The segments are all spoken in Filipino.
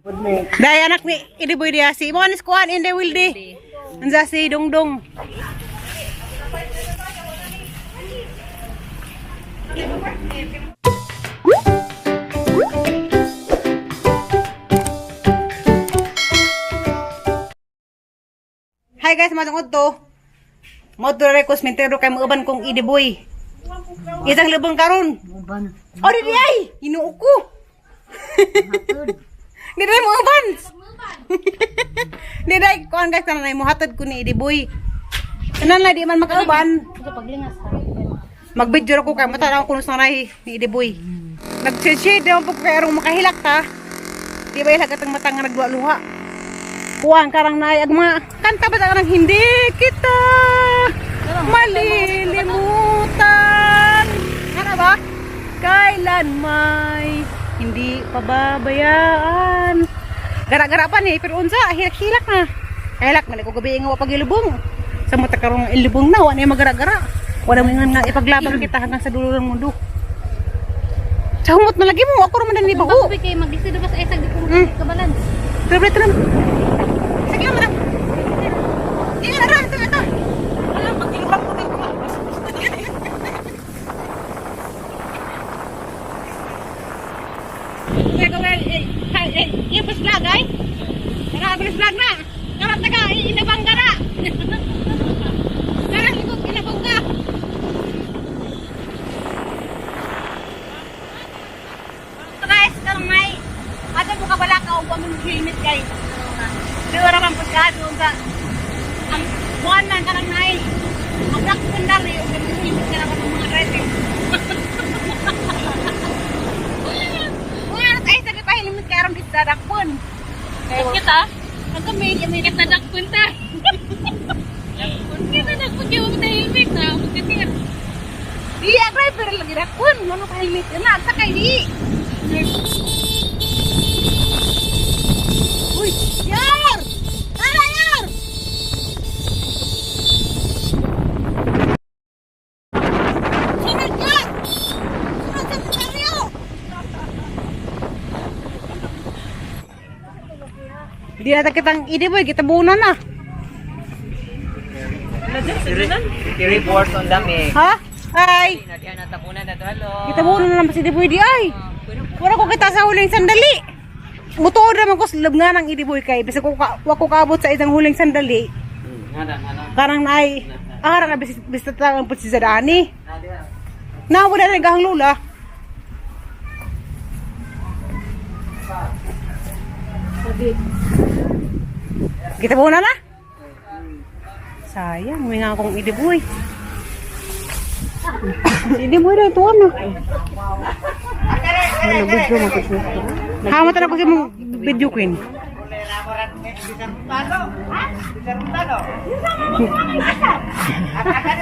Dahil anak ni Idiboy dia si mo anis kuan inde wildi. Anza si Dongdong. Hi guys, matungod to. Mo to request mentero kay muuban kong Idiboy. Isang lubong karon. Uban. Oh, di ay, inuo ko. Di dai mo uban. Di dai kuan guys kanay mo hatod ko ni Idiboy. Tanan la di man makauban. Mag-video ko kay mata ako kuno sa ray ni Idiboy. Nag-shade daw pag kayong makahilak ta. Di ba ilagak ang matang nga nagluha-luha. Kuan karang naay agma. Kanta ba ta karang hindi kita malilimutan. Ano ba? Kailan may hindi pababayaan. Gara-gara pa ni pero unsa hilak-hilak na. Hilak man ko gabi nga pag ilubong. Sa mata karong ilubong na wa ni magara-gara. Wala mo nga ipaglaban kita hanggang sa dulo ng mundo. Sa humot na lagi mo ako ra man ni bago. Bakit kay magdisido ba sa isang di ko kabalan? Pero tram. Sige mo na. Sige na ram ito. Wala pag-ilubang ko din ko. Iya pas vlog ay. Tara bilis vlog na. Karat taga inabang gara. Karat ikot inabang ka. Guys, kang may ada mo ka bala ka og among limit guys. Pero ra man pud ka doon sa ang buwan man kanang nay. Ang black sandal ni og limit ka ng mga rete. Ay, sabi pa hilimit karam di dadakpon. Kita? Ang kami, may dadakpon ta. Kita dadakpon kayo mo tahimik na. Magkatir. Di, agray, pero lagi dakpon. Ano kahimik ka na? Sakay, di. Uy, Yar! Tara, Yar! Sunod ka! Sunod sa karyo! Di na kitang Idiboy, kita buunan na. I-report on dami. Ha? Hi! Nadiyan natapunan na to. Hello. Kita buunan na naman si Idiboy di ay. Wala ko kita sa huling sandali. Mutuod naman ko sa loob nga ng Idiboy kay. Bisa ko kaabot sa isang huling sandali. Karang na ay, karang na bisa tangang po si Zadani. Nawala na nagahang lula. Kita buunan na? Sayang, may nga akong Idiboy. Idiboy na ito ano? Video mo ko. Hamatan ako sa mong video queen.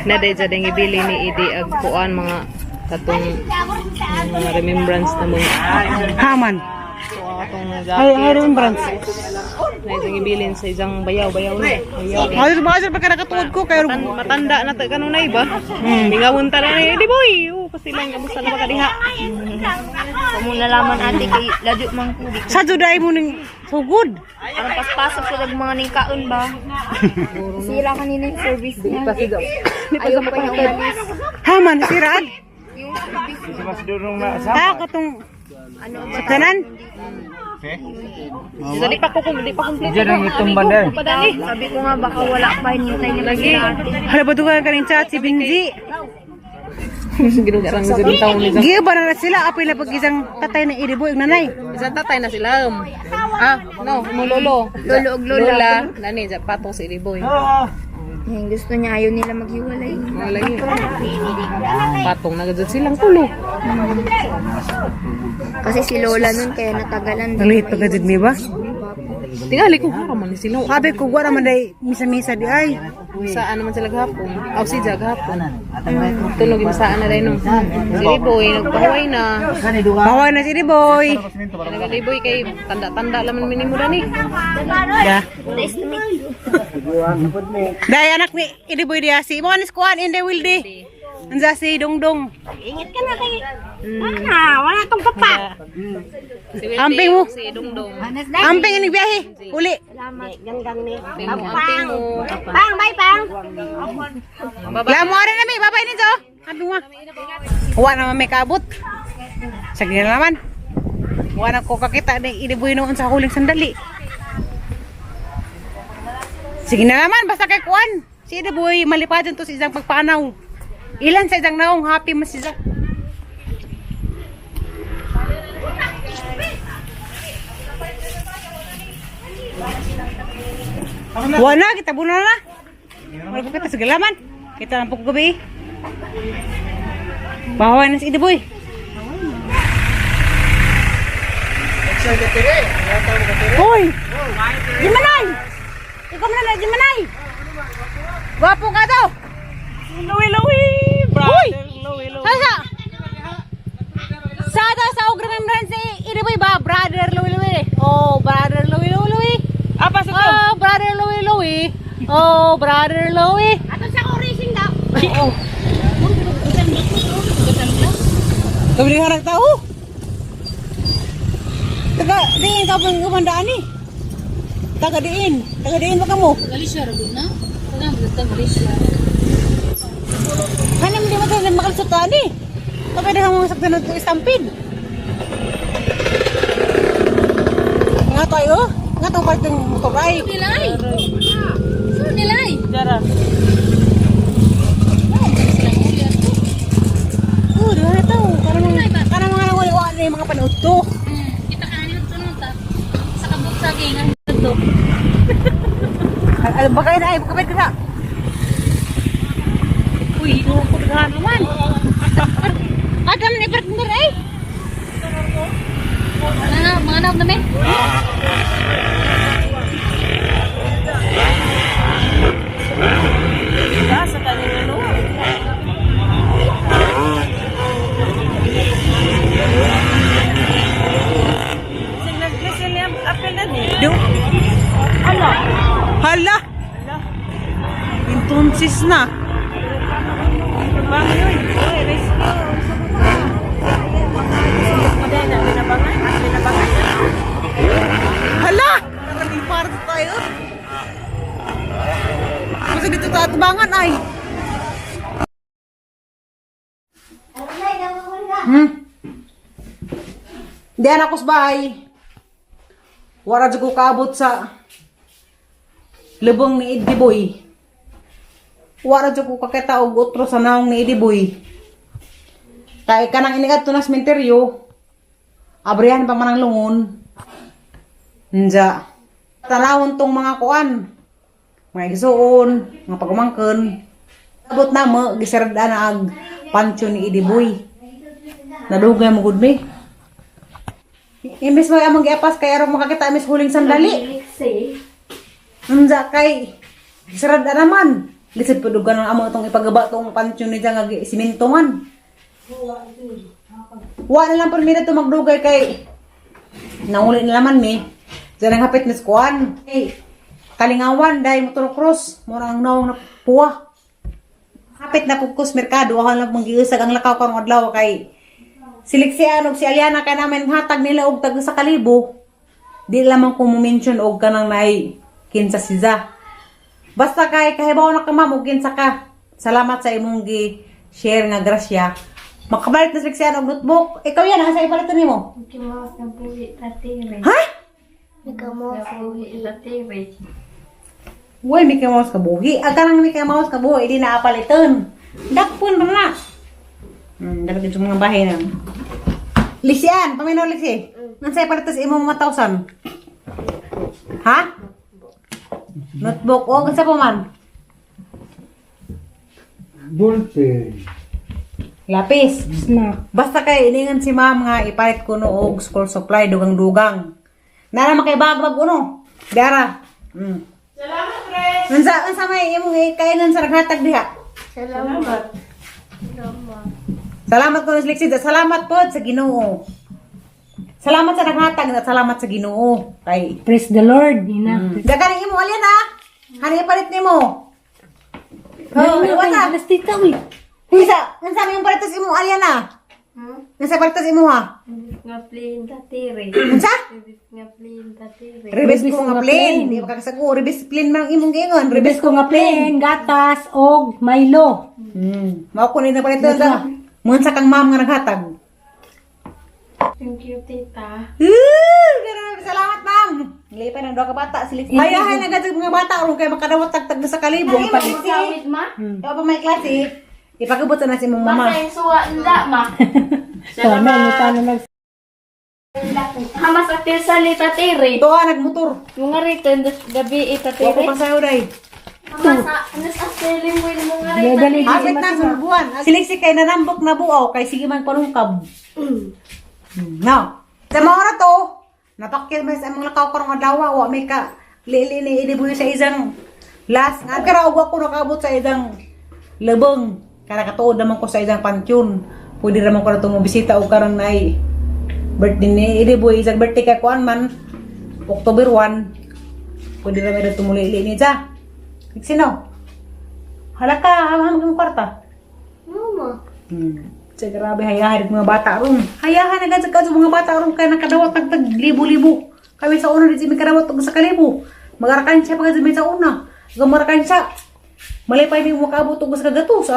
Naday sa ding ibili ni Idi ag kuan mga katong mga remembrance na mo. Haman. Atong Ay, remembrance. na isang ibilin sa isang bayaw-bayaw na. Bayaw. Ay, sumakasal pa ka ko. Kaya Matanda na ta kanunay ba? Bingawon ta na ni Idi boy. Kasi lang kamusta na makadiha. Kamo nalaman ate kay ladyo man ko. sa juday mo ning so good. Ang paspasok sa mga ningkaon ba? Sira kanina yung service niya. Ayaw pa yung umalis. Haman, siraan. Yung service niya. Katong Ano ba? sa kanan. So, di pa complete. Diyan ang itong bandar. Padali. Sabi ko nga baka wala pa hinintay niya lagi ate. Hala ba dugan kanin chat si Binzi? Ginugarang sa din taon nila. Giya ba na sila apil na pag isang tatay na Idiboy ug nanay. Isang tatay na sila. No, mo lolo. Lolo ug lola. Lola, nani sa patong si Idi boy. Yung gusto niya ayaw nila maghiwalay. Wala yun. Patong na gano'n silang tulo. Kasi si lola nun kaya natagalan. Nalit pa gadid mi ba? Tingali ko haraman ni sila. Sabi ko wala man day misa-misa di ay. Saan naman sila gahapon? Aw si Jag gahapon. Tulog yung saan na rin no. Si Iboy, nagpahuay na. Bawal na si Idiboy. Nag-Iboy kay tanda-tanda laman minimo na ni. Ya. Nice to meet you. Dahil anak ni Idiboy dia si mo anis kuan inde wildi. Anza si Dongdong. Ingit ka na kay... Wala tong papa. Si Wilby, Amping mo. si Dongdong. Amping ini biyahe. Uli. Ganggang ni. Amping mo. Pang, bye, pang. Lamo rin na mi, babay nito. Amping mo. Huwag naman may kabot. Sige na naman. Huwag na ko kakita na inibuhin noon sa huling sandali. Sige na naman, basta kay Kuan. Si Inibuhi, malipadan to sa isang pagpanaw. Ilan sa isang naong happy mas siya. Wala, kita buno na. Wala po kita segalaman. Kita nampok gabi. Bawa na si Inibuhi. Hoy! Jimanay! Ikaw na na, Jimanay! Gwapo ka to! Luwi-luwi! Brother, luwi-luwi. Sasa! Sada sa remembrance si Inibuhi ba? Brother Louie Louie. Oh, brother Louie Louie. Apa sa to? Oh, brother Louie Louie. Oh, brother Louie. Ato sa ko racing daw. Oh. Kami nga nagtao. Taga diin ka pang kumandaan ni. Taga diin ba ka mo? Galisya, rabot na? Kailangan ba ito Galisya? Hanam di mo tayo makalisutaan ni. Kapag na mo sakta na ito istampid. Nga tayo? Nga tayo pa itong motoray. Nilay! So, nilay! Dara. Oh, di ba na ito? Parang mga nawaliwaan na yung mga panood to. Kita ka nyo ito nung ta. Sa kabot sa gingan ito. Alam ba kayo na ay, kapit ka na. Uy, ko na naman. Adam ni partner eh. Mga anak namin. Sa kanina no. Listen niya, apel na ni. Do. Hala. Entonces na. Bang yun. Oy, rescue. Madena, binabangan. Hala. Nakating para tayo. Kasi dito tatabangan ay. Di anak ko sa bahay. Wara dyan ko kaabot sa lubong ni Inibuhi. Wara dyan ko kakita og utro sa naong ni Inibuhi. Kaya ka nang inigat to na sementeryo. Abrihan pa manang lungon. Nja. Tanawon tong mga kuan. Mga igsuon, mga pagumangken. Abot na mo, gisarada na ag pancho ni Inibuhi. Nadugay mo gud mi. Imbes mo amang giapas kay aron makakita mis huling sandali. Nja kay gisarada naman. Lisod padugan ang amo tong ipagaba tong pancho ni nga simintongan. Wa na lang permira to magdugay kay nauli na laman mi. Diyan ang hapit ni skuan. Hey, kalingawan dahil motor cross. Murang naong na puwa. Hapit na pugkos merkado. Ako lang manggiusag ang lakaw karong adlaw kay Siliksian og si Aliana kay namin hatag nila og tag sa kalibo. Di lamang ko mo-mention og kanang nay kinsa siya. Basta kay kahibaw na ka ma'am og kinsa ka. Salamat sa imong gi-share nga grasya. Makabalit na siliksian og notebook. Ikaw yan, asa ipalitan nimo? Nagkamawas ng buhi tatire. Ha? Nagkamawas ng buhi tatire. Uy, Mickey Mouse ka buhi. Aga nang Mickey Mouse ka buhi, di na apalitan. Dakpon ba na? Dapat yung mga bahay na. Lisian, paminaw Lisi. Nansay palitas imong 1,000. Ha? Notebook. O, kansa pa man? Ballpen. Lapis. Basta kay iningan si ma'am nga ipalit ko no og school supply dugang-dugang. Nara makibagbag uno. Dara. Salamat, Chris. Unsa may imong kainan sa naghatag diha? Salamat. Salamat ko Lexi. Salamat po sa Ginoo. Salamat sa naghatag at salamat sa Ginoo. Kay Praise the Lord, Nina. Dagaling imo alin ha. Hani ipalit nimo. Oh, wala. Tita, uy. Isa, unsa may yung palitos imo Aliana? Unsa palitos imo ha? Nga plain tatiri. Unsa? Nga plain tatiri. Ribes ko nga plain. Di ba kakasago, ribes plain mang imong gingon. Ribes ko nga plain. gatas, og Milo. Mao ko ni na paliton ta. Munsa kang ma'am nga naghatag. Thank you, tita. Grabe, salamat ma'am. Lipay ng duha ka bata. Hayahay na gadto mga bata aron kay makadawat tagtag na sa kalibo. Pagkawit, ma? Ikaw pa may klase. Ipagabot na si mong mama. Basta yung suwa nila, ma. Hamas atil sa litatiri. Tuwa nagmotor. Mga rito, gabi Wa ko itatiri. pasayo day. Hamas atil mo yung mga rito. Hapit na sa buwan. Siliksik kay nanambok na buaw kay sige man panungkab. No. Sa mga oras to, napakil man sa mga lakaw karong adlaw wa may ka lili ni idibuyo sa isang last nga karaog ako nakabot sa isang lebeng. Kana katuod naman ko sa isang pansyon. Pwede naman ko na itong bisita o karang nay birthday ni idibuyo isang birthday kay kuan man October 1. Pwede naman na tumulili ni sa. Sino? Halaka, hamam kang kwarta. Mama. Sa grabe, hayahan mga bata ron. Hayahan agad sa mga bata ron kaya nakadawat tagtag libo-libo. Kami sa una, di kadawat sa kalibo. Magarakan siya pagka sa una. Gamarakan siya. Malipay din mo kabot sa kagatos.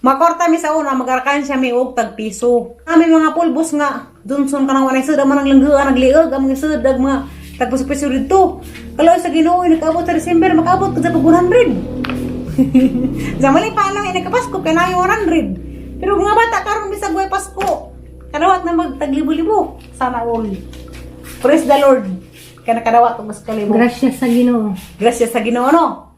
Makorta mi sa una, magarakan siya may og tag piso. Kami mga pulbos nga, Johnson ka nang wanay sudag man ang langgaan, nagliog, ang mga sudag, mga tagpos piso dito. Kalau sa Ginoo, nakabot sa December, makabot ka sa pag 100. Sa malipay lang, inakapasko, kaya namin 100. Pero mga bata, karong bisag buhay Pasko. Kadawat na magtaglibo-libo. Sana all. Praise the Lord. Kaya nakadawat ang mas kalibo. Gracias sa Ginoo. Gracias sa Ginoo, no?